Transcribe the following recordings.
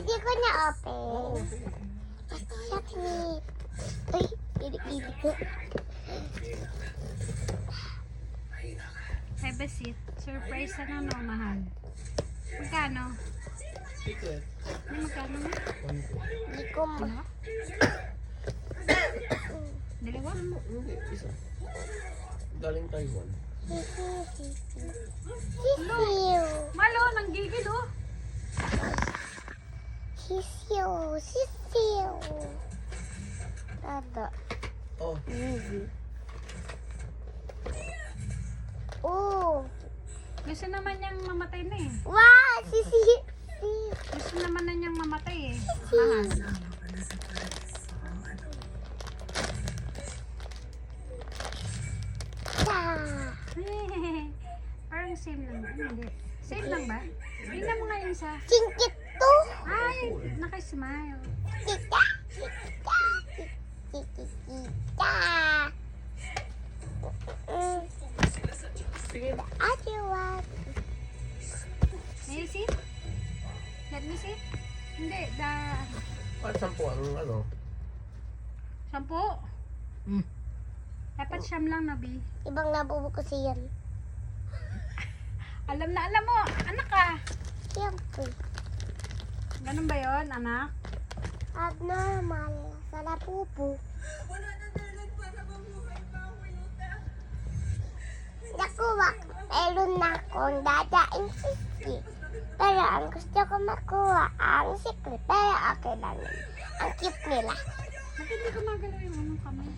Hindi ko na-open. Chocolate. Uy, pinig ko. Have a seat. Surprise na no, mahal. Magkano? Secret. Ano magkano mo? Hindi ko Ano? Dalawa? Hindi, isa. Galing Taiwan. Sisiyo. Malo, nang gigil oh. Sisiyo. Sisiyo. Tada. Oh, Easy. Oh. Gusto naman niyang mamatay na eh. Wow, sisiyo. Gusto naman na niyang mamatay eh. Mahal. Parang same lang ba? Hindi. Same lang ba? Tingnan mo nga yung isa. Singkit to. Ay, naka-smile. Kita. Kita. Kita. sige. Other one. May you see? Let me see. Hindi, At 10 ang ano. 10. Dapat siyam lang na, B. Ibang nabubuko siyan. Alam na alam mo, anak ka. Siyempre. Ganun ba yon, anak? Abnormal. Sa lapupo. Nakuha ko. Meron na akong dadaing sisi. Pero ang gusto ko makuha ang secret. Pero okay lang yun. Ang cute nila. Bakit hindi ko magalaw yung anong kamay?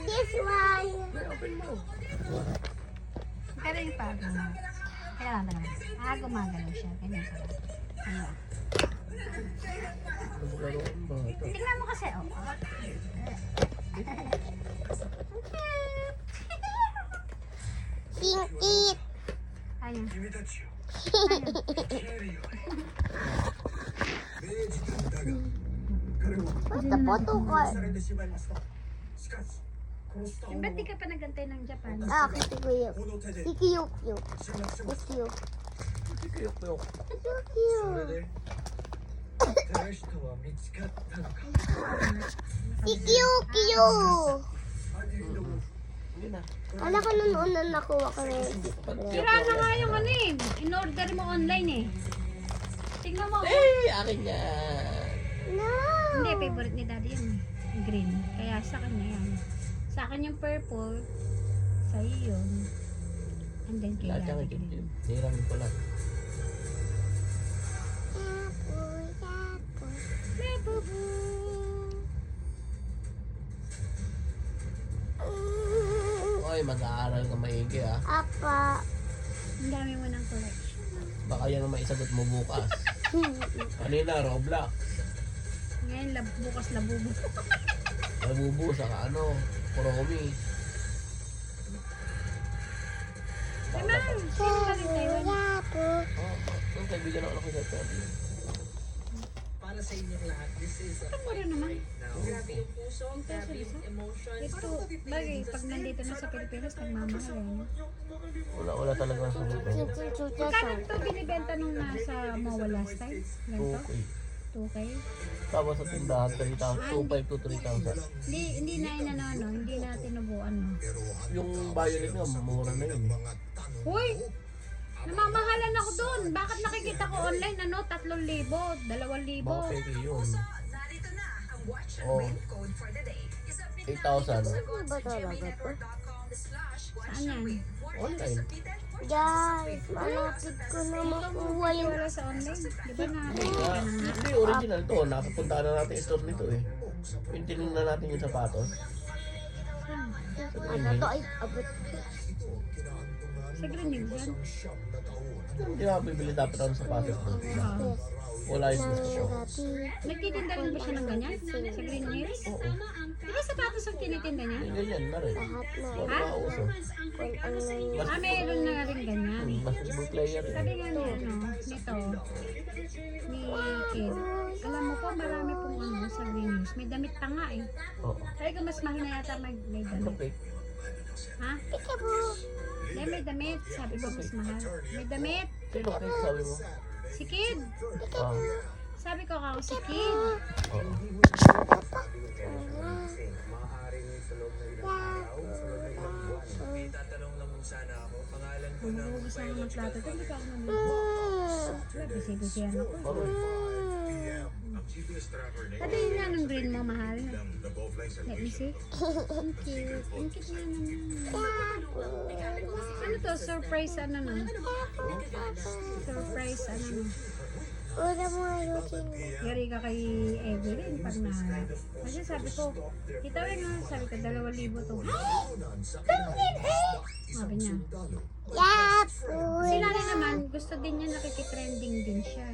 This one. Open mo. Pero yung pag, kaya lang talaga. Gumagalaw siya. Ganyan pala. Ano? Naglaro ang bata. Tingnan mo kasi, oh. Singkit. Ayun. Basta photo ko. Ba't di ka pa nagantay ng Japan? Ah, kasi ko yun. Si Kyukyu. Si Kyu. Kiyok-kiyok. Kyukyu. Si Kyukyu. Hindi na. Wala ko nun unang nakuha ko rin. Sira na nga yung ano eh. In-order mo online eh. Tingnan mo. Eh, akin yan. No. Hindi, favorite ni daddy yun. Yung green. Kaya sa kanya yan. Sa akin yung purple. Sa iyo yun. And then kay Lahat yung daddy green. itim. Niramin ko lang. Yapoy, yapoy. Lebubu. Oy, mag-aaral ka maigi ah. Apa. Ang dami mo ng collection. Baka yan ang maisagot mo bukas. Kanina, Roblox. Ngayon, bukas labubu. Labubu, saka ano, Kuromi. Naman, sino ka rin Taiwan? Yapoy. Ang kaibigan ako nakita ko. Para sa inyong lahat, this is a Mura naman. grabe yung puso, grabe yung emotions. Ito, bagay, pag nandito na sa Pilipinas, nagmamahal eh. Wala talaga sa mundo. Magkano ito binibenta nung nasa Mowa last time? Ganito? 2K? Tapos sa tindahan, 2,500 to 3,000. Hindi na inanano, hindi na tinubuan mo. Yung violet nga, mura na yun. Uy! Namamahalan ako doon. Bakit nakikita ko online, 3,000, 2,000? Mga peke yun. Narito na ang watch and Oh. win code for the day. Isubmit 8,000. Ano ba talaga to? Saan yan? Online. Guys, malapit ko na makuha yung... Wala sa online. Di ba na? Ah, hindi, original to. Nakapunta na natin yung store nito eh. Yung tinignan natin yung sapatos. Ano to ay abot. Sa Green Hills yan. Hindi na bibili dapat ang sapatos doon. Oo. Wala yung gusto ko. Nagtitinda rin ba siya ng ganyan? Sa Green Hills? Oo. Di ba sapatos ang tinitinda niya? Yung ganyan na rin. Lahat na. Wala Ha? mauso. Kung ano Mayroon na rin ganyan. Basketball player Sabi eh. nga ni nito, ni Kid, alam mo po, marami pong ano sa Green Hills. May damit pa nga eh. Oo. Sabi ko, mas mahal na yata may damit. Kapit. Ha? Peekaboo. May damit. Sabi ko, mas mahal. May damit. Sino ka sabi mo? Si Kid. Ah, Sabi ko ako si Kid. oo. Mabubugas ako ng plato. Hindi ka ako naman. Busy-busy ako. Ano? Pati yun nga nung green mo, mahal. Let me see. Ang cute. Ang cute na naman. Ano to? Surprise ano no? Surprise ano no? Una mo ayusin mo. Yari ka kay Evelyn pag na... Kasi sabi ko, kita rin nga, sabi ko, 2,000 to. Sabi niya. Yapul. Si nanay naman, gusto din niya nakikitrending din siya.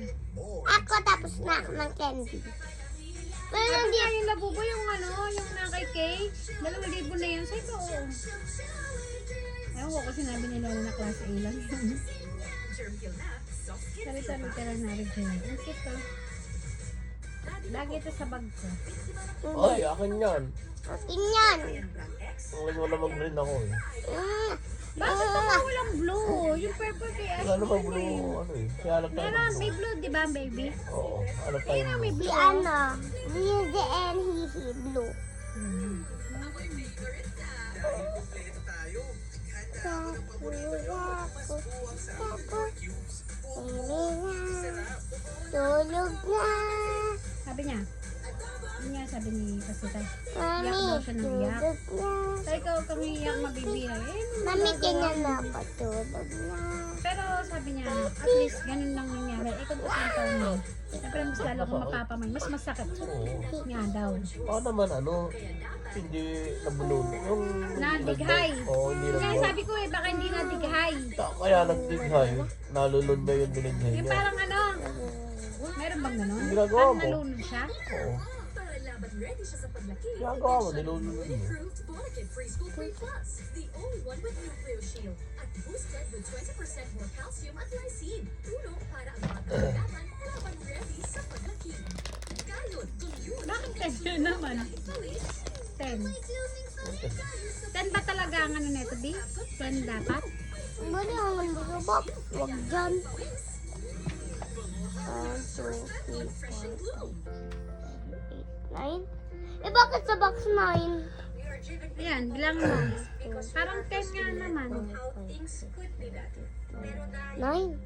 Ako tapos na ako ng candy. Pero Sabi hindi nga yung labubo, yung ano, yung na kay Kay, 2,000 na yan. Sabi ko, oo. Ewan ko kasi sinabi nila na class A lang yun. Sabi-sabi ka lang narin siya. Ang cute to. Lagi ito sa bag ko. Ay, akin yan. akin yan. Ang wala mag-green ako eh. Bakit naman walang blue? Yung purple kay Ash. Wala naman blue, ano eh. Kaya alam tayo. Meron, may blue, di ba, baby? Oo, alam tayo. Ayun ang may Si blue. ano, Lizzy and Hihi Blue. Tulog na. Sabi niya. Yun nga sabi ni Pasita. Mami, Iyak daw siya ng iyak. tulog na. Sabi ko, kami iyak mabibira. Mami, ganyan na ako. Tulog na. Pero sabi niya, at least ganun lang nangyari. Eh, kung kasi ito mo. Siyempre, mas lalo kung mapapamay. Mas masakit. Oo. Nga daw. Ako naman ano, hindi nabulon. Yung... Nadighay. Oo, hindi Kaya nabulon. sabi ko eh, baka hindi nadighay. Kaya nagdighay, nalulun na yung binighay Yung niya. parang ano, meron bang ganun? Ginagawa Parang mo. nalunod siya? Oo. Ginagawa mo, nilulun mo. Bakit 10 naman? 10. 10 ba talaga ang ano neto, B? 10 dapat? Mali ang lubak. Huwag dyan. 1, 2, 3, 4, 5, 6, 7, 8, 9. Eh bakit sa box 9? Ayan, bilang mo. Parang 10 nga naman. 9. 9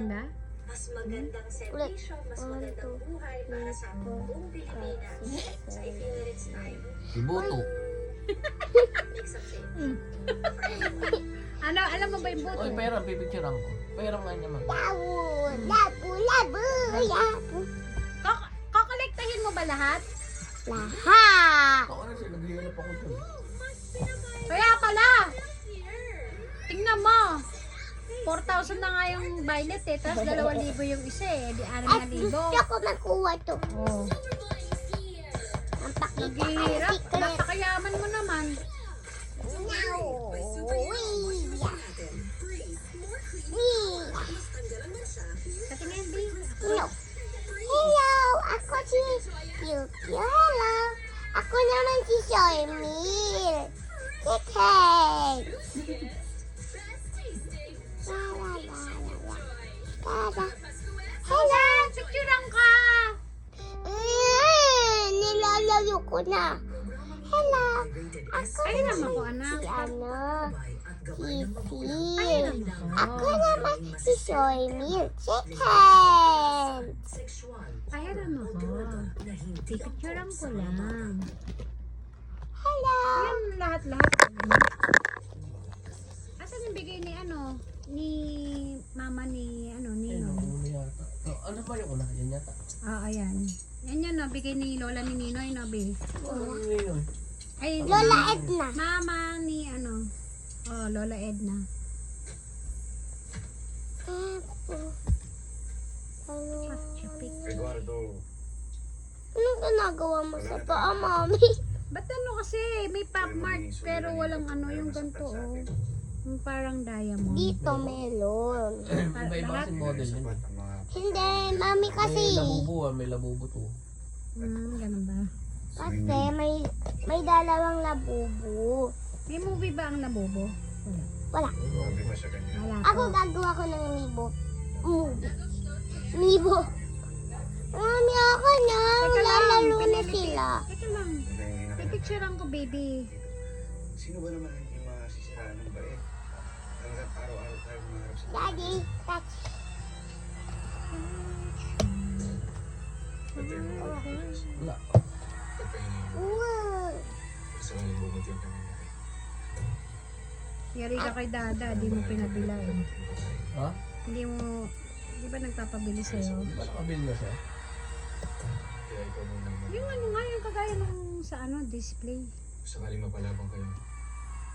ba? Mas magandang Ulit. servisyo, mas 1, 2, magandang buhay para sa buong Pilipinas. Sa Ifineritz tayo. Ibuto. Mix up din. Ano, alam mo ba yung buto? Oy, pera, pipicturean ko. Pera nga naman. Labu, labu, labu, labu. Kakolektahin mo ba lahat? Lahat. Ako na siya, nag-iulap ako dun. Kaya pala! Tingnan mo! 4,000 na nga yung violet eh, tapos 2,000 yung isa eh, di At 6,000. gusto ko makuha to. Oh. Ang pakita ang Naghihirap, secret. napakayaman mo naman. Now, Sa tingin, B. Hello. Hello, ako si Yuki. Hello. Ako naman si Soymil. Chicken. La la la la la. Tada. Hello. Picturean ka! Nilalayo ko na. Hello. Ako Ay, naman naman ko, anak. si ano. Si Ay, Phil. naman ko. Ako naman si Soymil. Chicken. Ay, alam mo ko. Picturean ko lang. Hello. Ayan, lahat-lahat. Asan yung bigay ni ano? Ni mama ni ano, Ayun, Nino? ano yata. Ano ba yung una? Yan yata. Ah, ayan. Yan yan, no, bigay ni Lola ni Ninoy, no, B. Ano yun? Ay, Lola Edna. mama ni ano? Oh, Lola Edna. Anong ginagawa mo sa paa, mami? Ba't ano kasi? May pop mark pero walang ano yung ganito, oh. Yung parang diamond. Dito, melon. Iba-iba Lahat? kasing model yun. Hindi, mami kasi. May labubo, may labubo to. Ganun ba? Kasi may dalawang labubo. May movie ba ang nabobo? Wala. Wala. Wala Ako po. gagawa ko ng libo. Movie. Nibo. Mami, ako na. Teka lang, Lalaro na pinili- sila. Teka lang. Pipicturean ko, baby. Sino ba naman hindi masisiraan ng bait? Hanggang araw-araw tayo maharap sa Daddy, touch. Wala. Wow. Yari ka kay Dada, di mo pinabilay. Ha? Hindi mo, di ba nagpapabili sa'yo? Di ba nakabili na siya? Yung ano nga, yung kagaya nung sa ano, display. Sakaling mapalabang kayo,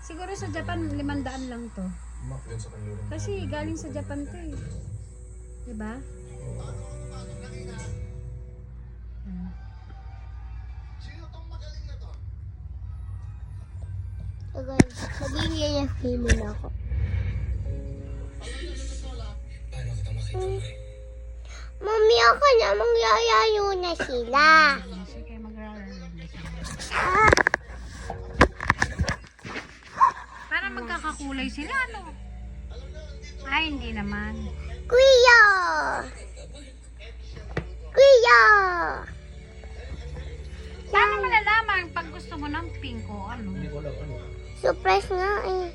Siguro sa Japan, 500 lang to. doon sa kanlurang Kasi galing sa Japan to eh. Diba? So guys, naging na ako. Paano kita makita mo Mami, ako na mangyayalo na sila. Sige, magrararo. Ah, Para magkakakulay sila, no? Ay, hindi naman. Kuya! Kuya! Paano malalaman pag gusto mo ng pink o ano? Hindi ko alam ano. Surprise nga eh.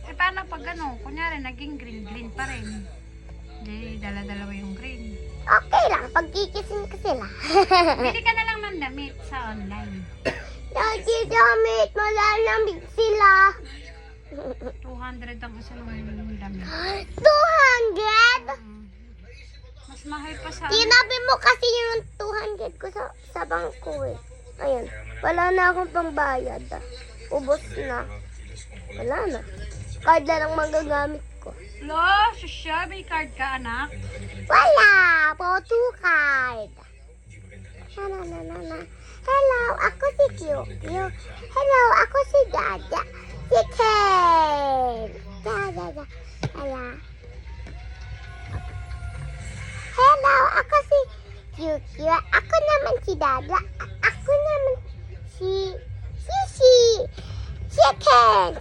Eh, paano pag ano? Kunyari, naging green pa rin. Hindi, dala-dalawa yung green. Okay lang, pagkikisin ko sila. Bili ka na lang ng damit sa online. Daddy, damit, malalamig sila. 200 ang isa ng damit. 200? Mas mahal pa sa Tinabi mo kasi yung 200 ko sa bangko eh. Ayun, wala na akong pangbayad. Ubos na. Wala na. Card na lang magagamit ko. Lo, susya, may card ka, anak. Wala! Photo card. Na. Hello, ako si Kyokyo. Hello, ako si Dada. Si Ken. Dada. Hello. Hello, ako si Kyokyo. Ako naman si Dada. Ako naman si Sisi. Chicken.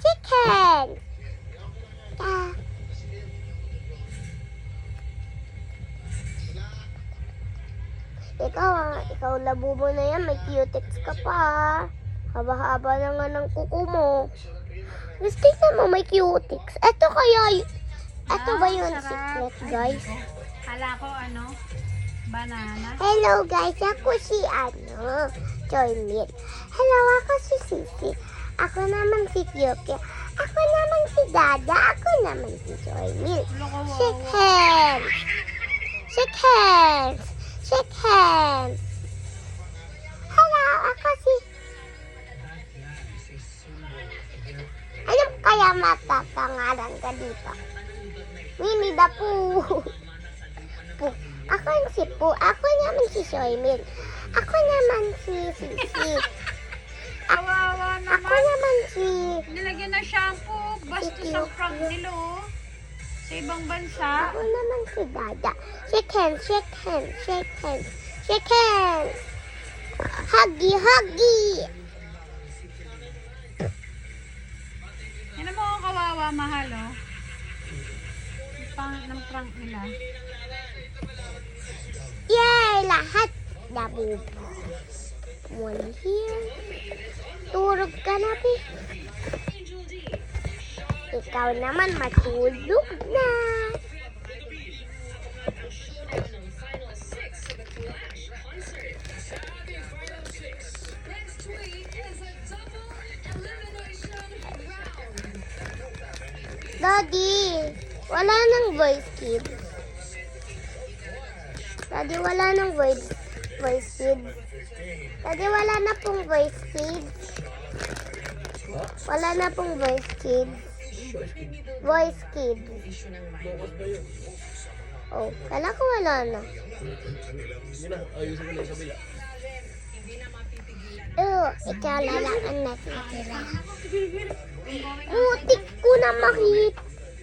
Ikaw labubo na yan, may cutex ka pa. Haba-haba na nga ng kuko mo. Gusto mo may cutex. Ito ba yung sarap. secret, Ay, guys? Kala ko ano, banana. Hello, guys. Ako si Joy Milk. Hello, ako si Sisi. Ako naman si Kyokyo. Ako naman si Dada. Ako naman si Joy Milk. Shake hands. Shake hands. Shake hands. Hello, ako si... Ano kaya matapangalan ka dito? Winnie the Pooh. Pooh. Ako yung si Pooh. Ako naman si Soymil. Ako naman si Sisi. Kawawa Ako naman. naman si... Nilagyan ng shampoo. Bastos ang prank nila, oh. Sa ibang bansa. Ako naman si Dada. Shake hands, shake hands, shake hands, shake hands. Huggy, huggy. Yan mo ang kawawa, mahal, oh. Ng prank nila. Yay! Lahat nabub. One here. Turog ka na, Pi. Ikaw naman matulog na. Daddy, wala nang voice kid. Daddy, wala nang voice kid. Daddy, wala na pong voice kid. Wala na pong voice kid. Voice kid. Oh, kala ko wala na. Yun na, ayusin ko na yung kabila. Ikaw lang ang natitira. Butik ko na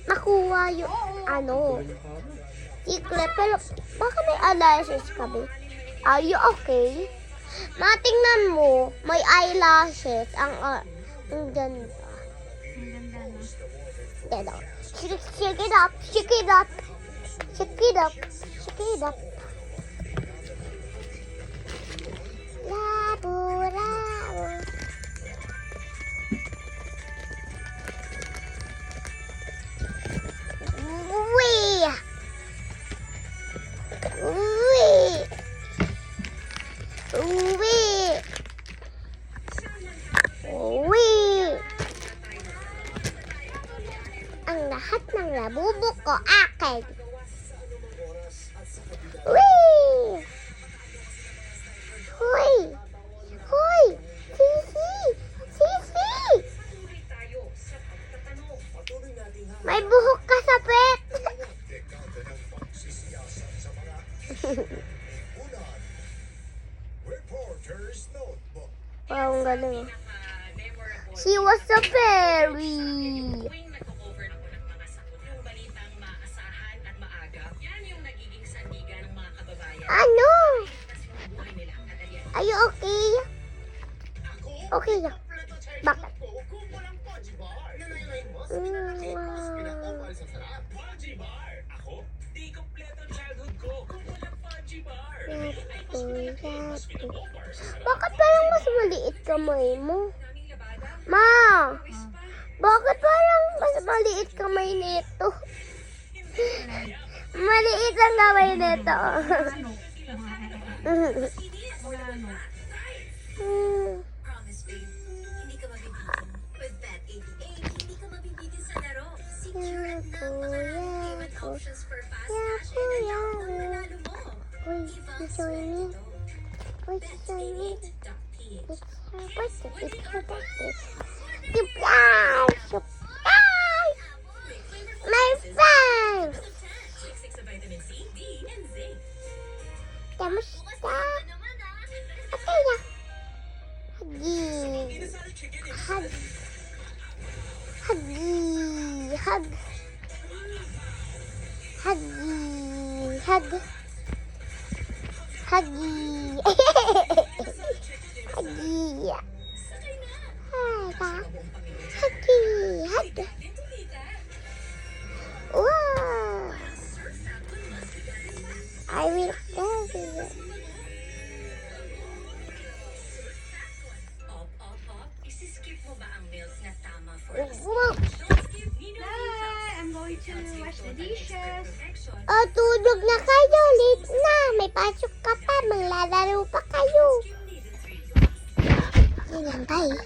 makuha yung secret. Pero baka may eyelashes ka ba? Are you okay? Matingnan mo, may eyelashes. Ang ganda. Ang ganda na. Get up. Shake it up. Shake it up. Shake it up. Shake it up. Labo, labo. Wee. Wee. Wee. Wee. Ang lahat ng labubo ko akin. Wee! Hoy! Hoy! Sisi! Sisi! May buhok ka sa pet! Wow, ang galing. She was a fairy. Tuwing nag-cover ako ng mga sakot, yung balitang maasahan at maaga, yan yung nagiging sandigan ng mga kababayan. Ano? Tapos yung buhay nila. At yan. Are you okay? Okay lang. Bakit? Bakit parang mas maliit kamay mo? Ma! Bakit parang mas maliit kamay nito? Maliit ang kamay nito. Promise, babe. Hindi ka mabibitin. With Bet 88, hindi ka mabibitin sa laro. Secure at napakaraming payment options for fast cash and account ng panalo mo. Uy, Ibang enjoy me. swerte to. Uy, enjoy me. Bet88.ph. It's her birthday. It's her birthday. Surprise! Surprise! My friends! Chick sa vitamin C, D, and zinc. Kamusta? Okay lang. Hagi. Hug. Hagi. Hug. Hagi. Hug. Hagi. Hagi. Hagi. Hug. Wow. I will tell you. Isiskip mo ba ang meals na tama for Wow. Don't skip Nido Bye! I'm going to wash the dishes. protection. Oh, tulog na kayo. Late na. May pasok ka pa. Maglalaro pa kayo. Skip Nido 3. Yun lang, bye.